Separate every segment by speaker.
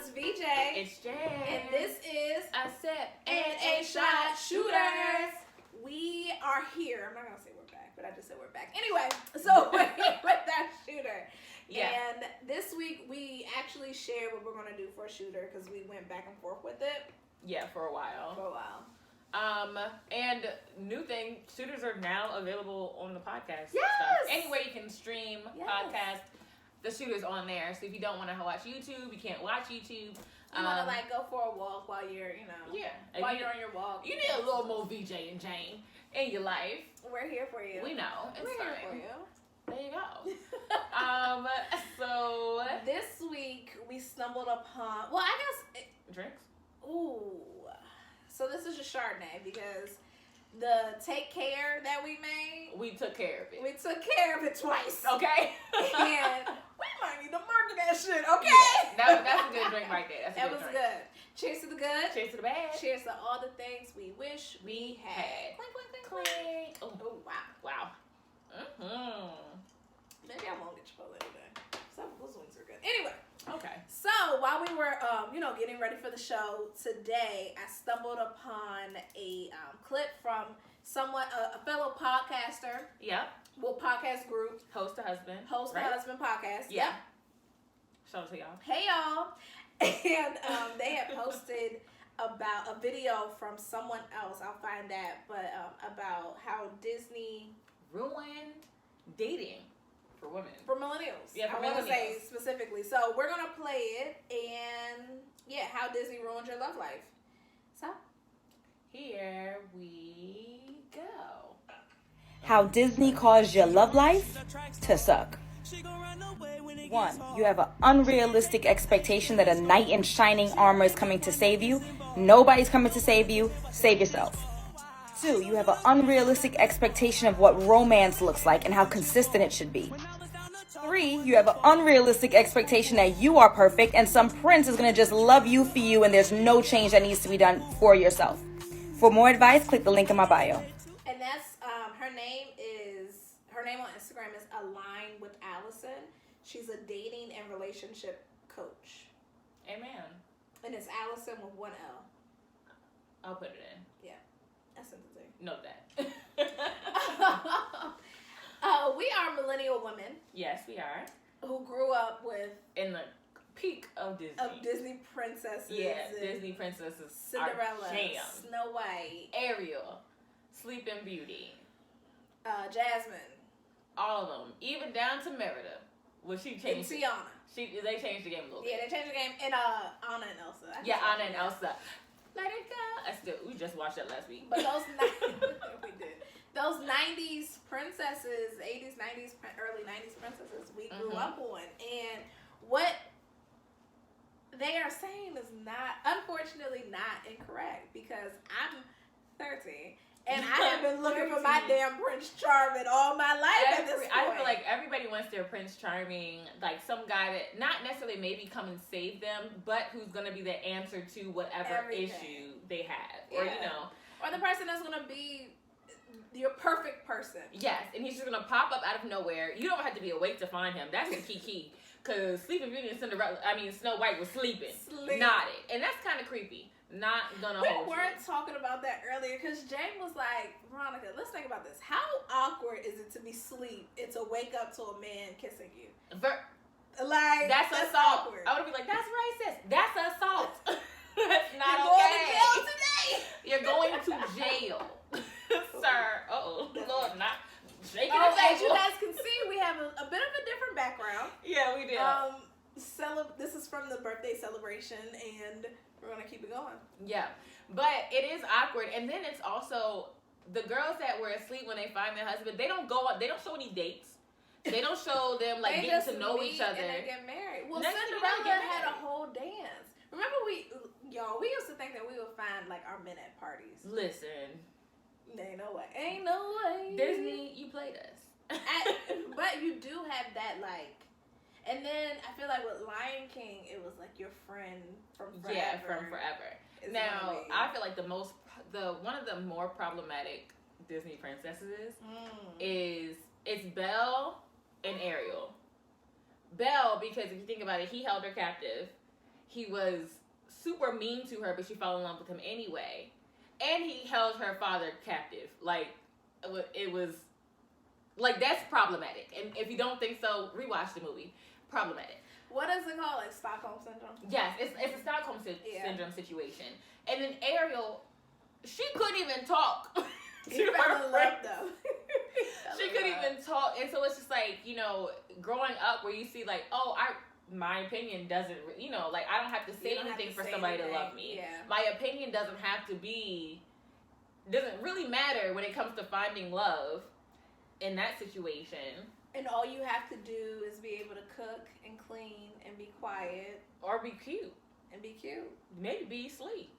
Speaker 1: It's VJ.
Speaker 2: It's Jame.
Speaker 1: And this is
Speaker 2: a sip
Speaker 1: and a shot shooters. We are here. I'm not going to say we're back, but I just said we're back. Anyway, so we're here with that shooter. Yeah. And this week we actually shared what we're going to do for a shooter because we went back and forth with it.
Speaker 2: Yeah, for a while. And new thing, shooters are now available on the podcast.
Speaker 1: Yes.
Speaker 2: Stuff. Anywhere you can stream podcast, the shooter's on there. So if you don't want to watch YouTube, you can't watch YouTube.
Speaker 1: You want to like go for a walk while you're, while you're on your walk.
Speaker 2: You need a little more VJ and Jane in your life.
Speaker 1: We're here for you.
Speaker 2: We know. It's
Speaker 1: We're
Speaker 2: fine.
Speaker 1: here for you.
Speaker 2: There you go. So
Speaker 1: this week we stumbled upon, well, I guess
Speaker 2: drinks.
Speaker 1: Ooh. So this is a Chardonnay because the take care that we made.
Speaker 2: We took care of it.
Speaker 1: We took care of it twice.
Speaker 2: Okay.
Speaker 1: And we might need to market that shit, okay?
Speaker 2: Yeah, that's a good drink right there.
Speaker 1: That was good. Cheers to the good.
Speaker 2: Cheers to the bad.
Speaker 1: Cheers to all the things we wish we had. Clink, clink, clink, clink.
Speaker 2: Oh, wow. Wow. Mm-hmm.
Speaker 1: Maybe I won't get Chipotle today. Some of those wings are good. Anyway.
Speaker 2: Okay.
Speaker 1: So while we were, getting ready for the show today, I stumbled upon a clip from a fellow podcaster.
Speaker 2: Yeah.
Speaker 1: Well, podcast group.
Speaker 2: Host to Husband.
Speaker 1: Host to Husband podcast.
Speaker 2: Yeah. Shout out to y'all.
Speaker 1: Hey y'all. And they had posted about a video from someone else. I'll find that, but about how Disney
Speaker 2: ruined dating. For women.
Speaker 1: For millennials.
Speaker 2: Yeah, for
Speaker 1: I want to say specifically. So we're going to play it and, how Disney ruined your love life. So,
Speaker 2: here we go.
Speaker 3: How Disney caused your love life to suck. 1. You have an unrealistic expectation that a knight in shining armor is coming to save you. Nobody's coming to save you. Save yourself. 2. You have an unrealistic expectation of what romance looks like and how consistent it should be. 3. You have an unrealistic expectation that you are perfect and some prince is going to just love you for you and there's no change that needs to be done for yourself. For more advice, click the link in my bio.
Speaker 1: And that's, her name on Instagram is Align with Allison. She's a dating and relationship coach.
Speaker 2: Amen.
Speaker 1: And it's Allison with one L.
Speaker 2: I'll put it in.
Speaker 1: Yeah. I sent it to you.
Speaker 2: Note that.
Speaker 1: We are millennial women.
Speaker 2: Yes, we are.
Speaker 1: Who grew up
Speaker 2: in the peak of Disney.
Speaker 1: Of Disney princesses.
Speaker 2: Yeah, Disney princesses.
Speaker 1: Cinderella,
Speaker 2: jam.
Speaker 1: Snow White,
Speaker 2: Ariel, Sleeping Beauty,
Speaker 1: Jasmine.
Speaker 2: All of them, even down to Merida. Well, she changed.
Speaker 1: And Tiana.
Speaker 2: They changed the game a little bit.
Speaker 1: Yeah, they changed the game. And Anna and Elsa.
Speaker 2: Anna and Elsa. Let it go. We just watched that last week.
Speaker 1: But those we did. Those 90s princesses, 80s, 90s, early 90s princesses we grew up on. And what they are saying is unfortunately not incorrect because I'm 30 and I have been looking for my damn Prince Charming all my life at this point.
Speaker 2: I feel like everybody wants their Prince Charming, like some guy that not necessarily maybe come and save them, but who's going to be the answer to whatever issue they have. Or,
Speaker 1: or the person that's going to be your perfect person.
Speaker 2: Yes, and he's just going to pop up out of nowhere. You don't have to be awake to find him. That's the key. Because Sleeping Beauty and Snow White was sleeping. Nodded. And that's kind of creepy. Not gonna hold you.
Speaker 1: We weren't talking about that earlier because Jane was like, Veronica, let's think about this. How awkward is it to be asleep and to wake up to a man kissing you?
Speaker 2: That's assault.
Speaker 1: Awkward.
Speaker 2: I would be like, that's racist. That's assault. That's not
Speaker 1: You're
Speaker 2: okay.
Speaker 1: going to jail today.
Speaker 2: You're going to jail. Sir. Uh-oh. Lord, not shaking
Speaker 1: the
Speaker 2: table.
Speaker 1: As you guys can see, we have a bit of a different background.
Speaker 2: Yeah, we do.
Speaker 1: This is from the birthday celebration, and we're going to keep it going.
Speaker 2: Yeah. But it is awkward. And then it's also the girls that were asleep when they find their husband, they don't show any dates. They don't show them like getting to know each other.
Speaker 1: And they get married. Well, Cinderella had a whole dance. Remember we used to think that we would find like our men at parties.
Speaker 2: Listen.
Speaker 1: Ain't no way.
Speaker 2: Disney, you played us.
Speaker 1: But you do have that like. And then I feel like with Lion King, it was like your friend from forever.
Speaker 2: Yeah, from forever. Now, I feel like one of the more problematic Disney princesses is Belle and Ariel. Belle, because if you think about it, he held her captive. he was super mean to her, but she fell in love with him anyway. And he held her father captive. Like, it was, like, that's problematic. And if you don't think so, rewatch the movie. Problematic.
Speaker 1: What is it called? Like Stockholm Syndrome?
Speaker 2: Yes, it's a Stockholm Syndrome situation. And then Ariel, she couldn't even talk.
Speaker 1: He fell in love, though.
Speaker 2: She couldn't even talk. And so it's just like, you know, growing up where you see like, oh, my opinion doesn't, you know, like I don't have to say anything for somebody to love me.
Speaker 1: Yeah.
Speaker 2: My opinion doesn't really matter when it comes to finding love in that situation.
Speaker 1: And all you have to do is be able to cook and clean and be quiet.
Speaker 2: Or be cute.
Speaker 1: And be cute.
Speaker 2: Maybe be asleep.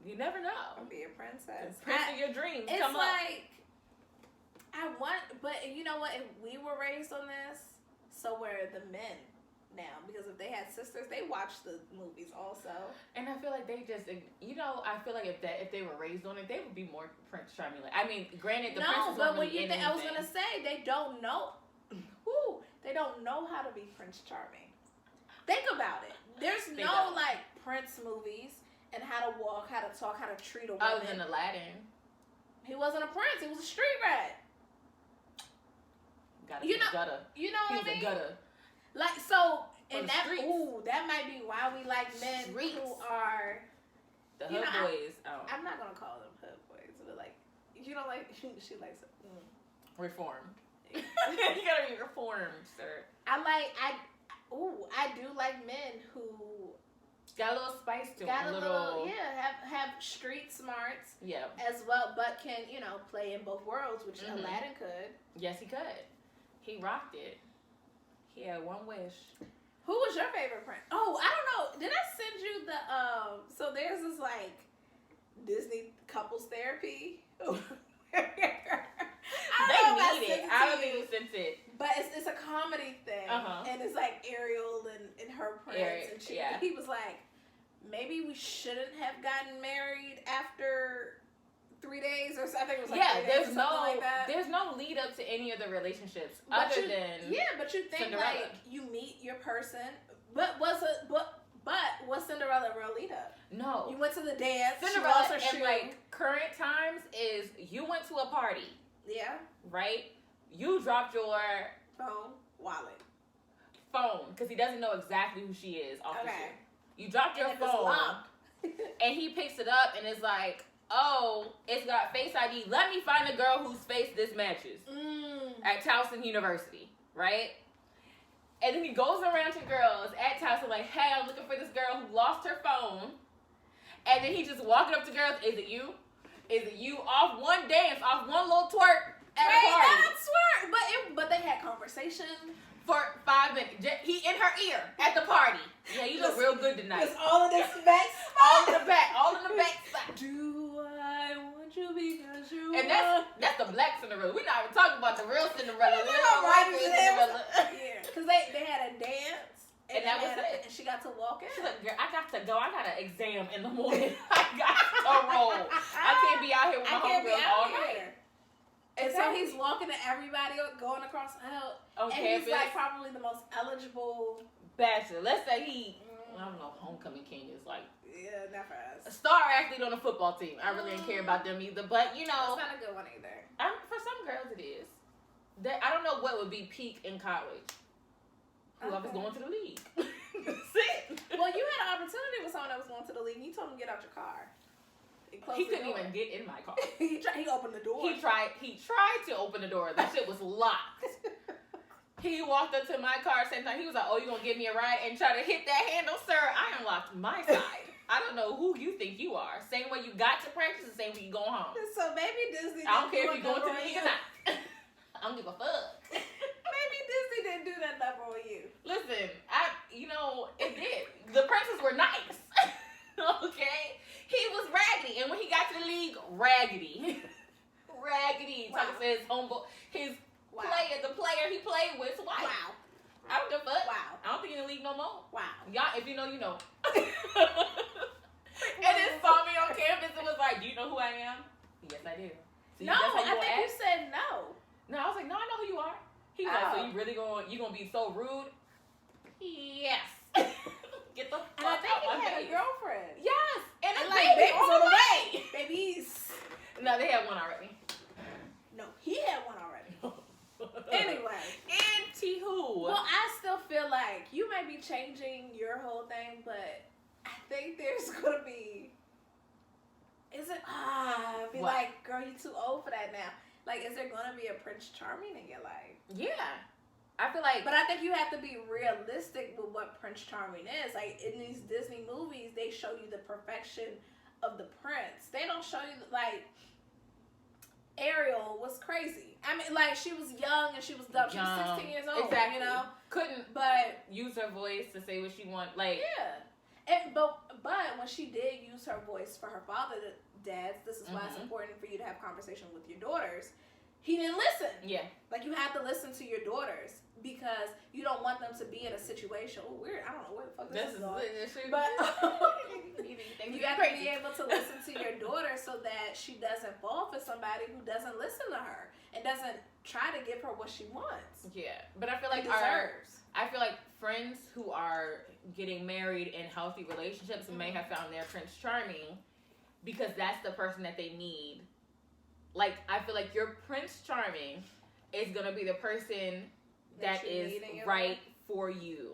Speaker 2: You never know.
Speaker 1: Or be a princess.
Speaker 2: Prince of your dreams.
Speaker 1: It's
Speaker 2: come
Speaker 1: like, but you know what? If we were raised on this, so were the men now. Because if they had sisters, they watched the movies also.
Speaker 2: And I feel like they just, you know, I feel like if they were raised on it, they would be more Prince charming. Like, I mean, granted, the princess
Speaker 1: but
Speaker 2: don't
Speaker 1: when you
Speaker 2: really
Speaker 1: think, I was gonna say they don't know. They don't know how to be Prince charming. Think about it. There's like Prince movies and how to walk, how to talk, how to treat a woman.
Speaker 2: Other than Aladdin.
Speaker 1: He wasn't a prince. He was a street rat.
Speaker 2: Gutter.
Speaker 1: You know what I mean?
Speaker 2: He's a gutter.
Speaker 1: Like, so,
Speaker 2: For
Speaker 1: and
Speaker 2: the
Speaker 1: that,
Speaker 2: streets.
Speaker 1: that might be why we like men who are,
Speaker 2: The hood boys.
Speaker 1: I'm not going to call them hood boys, but like, you know, like, she likes it.
Speaker 2: Reformed. You gotta be reformed, sir.
Speaker 1: I do like men who
Speaker 2: got a little spice to
Speaker 1: got
Speaker 2: them.
Speaker 1: a little, have street smarts, as well, but can, you know, play in both worlds, which Aladdin could.
Speaker 2: Yes, he could. He rocked it. He had one wish.
Speaker 1: Who was your favorite prince? Oh, I don't know. Did I send you the so there's this like Disney couples therapy.
Speaker 2: I don't think we sent it.
Speaker 1: But it's a comedy thing, and it's like Ariel and her prince, and he was like, maybe we shouldn't have gotten married after 3 days or something. It was like
Speaker 2: there's no lead up to any of the relationships
Speaker 1: but
Speaker 2: you
Speaker 1: think
Speaker 2: Cinderella.
Speaker 1: like you meet your person, but was Cinderella a real lead up?
Speaker 2: No,
Speaker 1: you went to the dance.
Speaker 2: Cinderella in like current times is you went to a party.
Speaker 1: Yeah.
Speaker 2: Right? You dropped your
Speaker 1: wallet,
Speaker 2: because he doesn't know exactly who she is off the shoe. You dropped your
Speaker 1: and
Speaker 2: phone, and he picks it up and is like, "Oh, it's got Face ID. Let me find a girl whose face this matches at Towson University, right?" And then he goes around to girls at Towson like, "Hey, I'm looking for this girl who lost her phone." And then he just walking up to girls, "Is it you? Is it you?" Off one dance, off one little twerk at a party.
Speaker 1: Not twerk, but they had conversation
Speaker 2: for 5 minutes. He in her ear at the party. Yeah, you look real good tonight.
Speaker 1: Just all of this back
Speaker 2: all in the back spot.
Speaker 1: Do I want you because you
Speaker 2: and that's the black Cinderella. We're not even talking about the real Cinderella.
Speaker 1: Cinderella. Yeah, because they had a dance.
Speaker 2: And that was it.
Speaker 1: And she got to walk in.
Speaker 2: She's like, "Girl, I got to go. I got an exam in the morning. I got to roll. I can't be out here with my homegirls all night."
Speaker 1: And so he's walking to everybody, going across the hill.
Speaker 2: Okay,
Speaker 1: and he's like probably the most eligible
Speaker 2: bachelor. Let's say I don't know, homecoming king is like.
Speaker 1: Yeah, not for us.
Speaker 2: A star athlete on a football team. I really didn't care about them either. But, you know.
Speaker 1: It's not a good one either.
Speaker 2: For some girls it is. I don't know what would be peak in college. Whoever's going to the league. That's it.
Speaker 1: Well, you had an opportunity with someone that was going to the league. You told him to get out your car.
Speaker 2: He couldn't even get in my car.
Speaker 1: He opened the door.
Speaker 2: He tried to open the door. That shit was locked. He walked up to my car same time. He was like, "Oh, you gonna give me a ride?" And try to hit that handle, sir. I unlocked my side. I don't know who you think you are. Same way you got to practice, the same way you going home.
Speaker 1: So maybe Disney.
Speaker 2: I don't care if you're going to the league or not. I don't give a fuck.
Speaker 1: Maybe Disney didn't do that number on you.
Speaker 2: Listen, it did. The princes were nice. Okay? He was raggedy. And when he got to the league, raggedy. Raggedy.
Speaker 1: Wow.
Speaker 2: Talking to his homeboy, the player he played with, white.
Speaker 1: Wow.
Speaker 2: I don't give a fuck.
Speaker 1: Wow.
Speaker 2: I don't think he's in the league no more.
Speaker 1: Wow.
Speaker 2: Y'all, if you know, you know. And then saw me on campus and was like, "Do you know who I am?" Yes, I do. So
Speaker 1: no, I think you said no.
Speaker 2: No, I was like, "No, I know who you are." He was like, "So you really gonna be so rude?" Yes. Get the fuck
Speaker 1: And I think
Speaker 2: out
Speaker 1: he
Speaker 2: my
Speaker 1: had
Speaker 2: face.
Speaker 1: a girlfriend.
Speaker 2: Yes, and a
Speaker 1: like
Speaker 2: baby
Speaker 1: babies on the way. Babies.
Speaker 2: No, they had one already.
Speaker 1: No, he had one already. Anyway.
Speaker 2: Anti who?
Speaker 1: Well, I still feel like you might be changing your whole thing, but I think there's gonna be. Is it? Be
Speaker 2: What?
Speaker 1: like, girl, you too old for that now. Like, is there gonna be a Prince Charming in your life?
Speaker 2: Yeah, I feel like.
Speaker 1: But I think you have to be realistic with what Prince Charming is. Like in these Disney movies, they show you the perfection of the prince. They don't show you like. Ariel was crazy. I mean, like, she was young and she was dumb. She was 16 years old.
Speaker 2: Exactly.
Speaker 1: You know?
Speaker 2: Couldn't
Speaker 1: But
Speaker 2: use her voice to say what she wanted. Like,
Speaker 1: yeah. But when she did use her voice for her father, dads, this is why it's important for you to have conversation with your daughters. He didn't listen.
Speaker 2: Yeah.
Speaker 1: Like, you have to listen to your daughters because you don't want them to be in a situation. Oh, weird. I don't know where the fuck this is going. But you got to be able to listen to your daughter so that she doesn't fall for somebody who doesn't listen to her and doesn't try to give her what she wants.
Speaker 2: Yeah, but I feel like
Speaker 1: deserves.
Speaker 2: I feel like friends who are getting married in healthy relationships may have found their Prince Charming because that's the person that they need. Like, I feel like your Prince Charming is gonna be the person that is right for you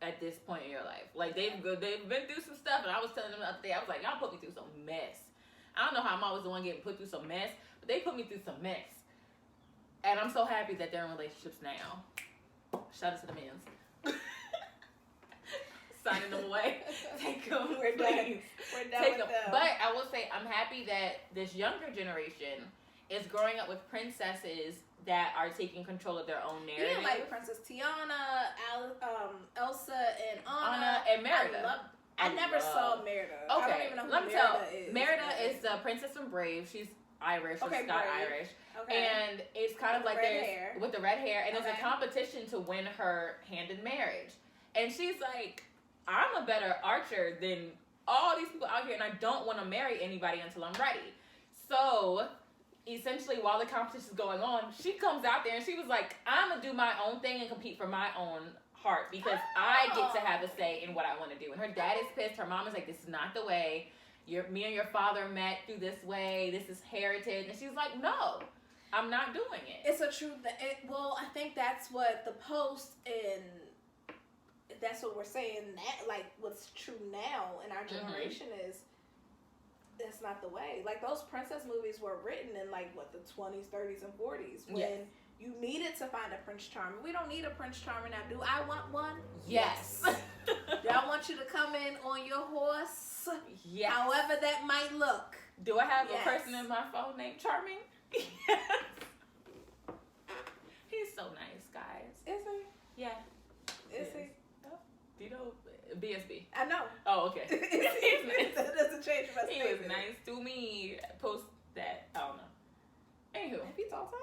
Speaker 2: at this point in your life. Like, they've been through some stuff, and I was telling them the other day, I was like, y'all put me through some mess. I don't know how I'm always the one getting put through some mess, but they put me through some mess. And I'm so happy that they're in relationships now. Shout out to the mans. Signing them away. Take them.
Speaker 1: We're done. We're done
Speaker 2: Take
Speaker 1: with them.
Speaker 2: But I will say, I'm happy that this younger generation is growing up with princesses that are taking control of their own narrative.
Speaker 1: Yeah, like Princess Tiana, Elsa, and Anna.
Speaker 2: And Merida.
Speaker 1: I never saw Merida.
Speaker 2: Okay,
Speaker 1: I don't even know who
Speaker 2: let me
Speaker 1: Merida
Speaker 2: tell.
Speaker 1: is.
Speaker 2: Merida is the princess from Brave. She's Irish. She's
Speaker 1: Okay,
Speaker 2: Scott
Speaker 1: Brave.
Speaker 2: Irish.
Speaker 1: Okay.
Speaker 2: And it's kind of
Speaker 1: With
Speaker 2: like
Speaker 1: red
Speaker 2: there's
Speaker 1: hair.
Speaker 2: with the red hair, and
Speaker 1: Okay.
Speaker 2: there's a competition to win her hand in marriage. And she's like, I'm a better archer than all these people out here, and I don't want to marry anybody until I'm ready. So, essentially, while the competition's going on, she comes out there and she was like, I'm gonna do my own thing and compete for my own heart because I get to have a say in what I want to do. And her dad is pissed. Her mom is like, this is not the way. Me and your father met through this way. This is heritage. And she's like, no, I'm not doing it.
Speaker 1: It's a true well, I think that's what the post and that's what we're saying that like what's true now in our generation is that's not the way. Like those princess movies were written in like what the 20s, 30s, and 40s when you needed to find a Prince Charming. We don't need a Prince Charming now. Do I want one?
Speaker 2: Yes.
Speaker 1: Do I want you to come in on your horse?
Speaker 2: Yes.
Speaker 1: However that might look.
Speaker 2: Do I have a person in my phone named Charming? Yes. He's so nice, guys.
Speaker 1: Is he?
Speaker 2: Yeah.
Speaker 1: Is he?
Speaker 2: Do you know BSB?
Speaker 1: I know.
Speaker 2: Oh, okay.
Speaker 1: That doesn't change my
Speaker 2: He was
Speaker 1: statement.
Speaker 2: nice to me. Post that. I don't know. Anywho.
Speaker 1: Have you talked to him?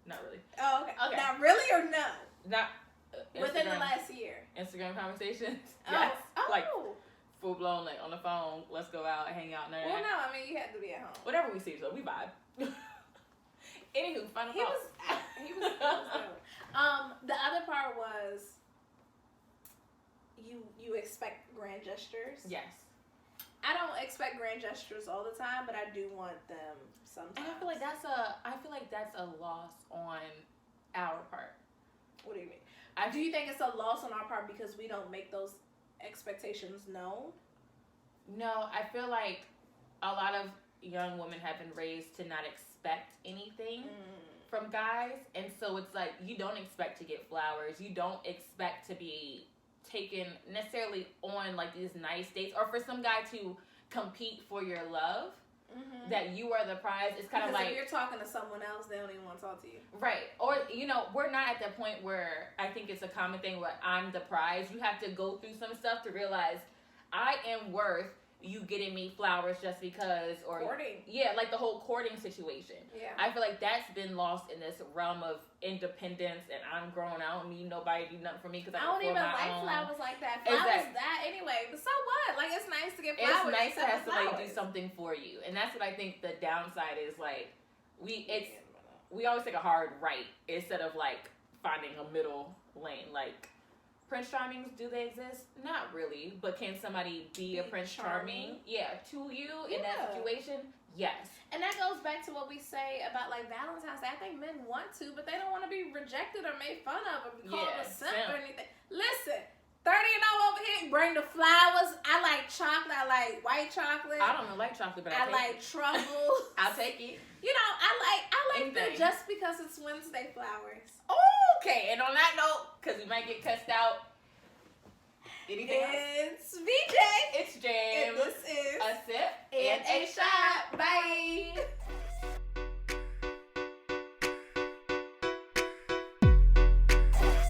Speaker 2: Not really.
Speaker 1: Oh, okay.
Speaker 2: Okay.
Speaker 1: Not really or no?
Speaker 2: Not
Speaker 1: Within the
Speaker 2: Instagram-
Speaker 1: last year.
Speaker 2: Instagram conversations.
Speaker 1: Oh.
Speaker 2: Yes.
Speaker 1: Oh.
Speaker 2: Like full blown, like on the phone. Let's go out, hang out, none of
Speaker 1: Well,
Speaker 2: that.
Speaker 1: no, I mean, you had to be at home.
Speaker 2: Whatever we see, so we vibe. Anywho, final
Speaker 1: He
Speaker 2: thoughts.
Speaker 1: was dope. The other part was you expect grand gestures.
Speaker 2: Yes.
Speaker 1: I don't expect grand gestures all the time, but I do want them sometimes.
Speaker 2: And I feel like that's a loss on our part.
Speaker 1: What do you mean? Do you think it's a loss on our part because we don't make those expectations known?
Speaker 2: No, I feel like a lot of young women have been raised to not expect anything from guys, and so it's like you don't expect to get flowers, you don't expect to be taken necessarily on like these nice dates, or for some guy to compete for your love. That you are the prize. It's kind of like
Speaker 1: if you're talking to someone else, they don't even want to talk to you.
Speaker 2: Right. Or, we're not at the point where I think it's a common thing where I'm the prize. You have to go through some stuff to realize I am worth you getting me flowers just because, or
Speaker 1: Courting.
Speaker 2: Yeah, like the whole courting situation.
Speaker 1: Yeah.
Speaker 2: I feel like that's been lost in this realm of independence, and I'm grown. I don't need nobody to do nothing for me because I
Speaker 1: don't
Speaker 2: can
Speaker 1: even
Speaker 2: afford my
Speaker 1: like
Speaker 2: own.
Speaker 1: flowers like that. Flowers
Speaker 2: Exactly.
Speaker 1: that anyway, but so what? Like it's nice to get flowers.
Speaker 2: It's nice to have somebody
Speaker 1: flowers.
Speaker 2: do something for you, and that's what I think the downside is. Like we always take a hard right instead of like finding a middle lane. Like Prince Charmings, do they exist? Not really. But can somebody be a Prince Charming? Yeah, to you in that situation? Yes.
Speaker 1: And that goes back to what we say about like Valentine's Day. I think men want to, but they don't want to be rejected or made fun of or be called a simp or anything. Listen, 30 and over here, bring the flowers. I like chocolate. I like white chocolate.
Speaker 2: I don't like chocolate, but I
Speaker 1: like truffles.
Speaker 2: I'll take it.
Speaker 1: You know, I like them
Speaker 2: Anything.
Speaker 1: just because it's Wednesday flowers.
Speaker 2: Okay, and on that note, because we might get cussed out. Anything else?
Speaker 1: It's VJ.
Speaker 2: It's Jame.
Speaker 1: And this is
Speaker 2: A Sip
Speaker 1: and a Shot. Bye.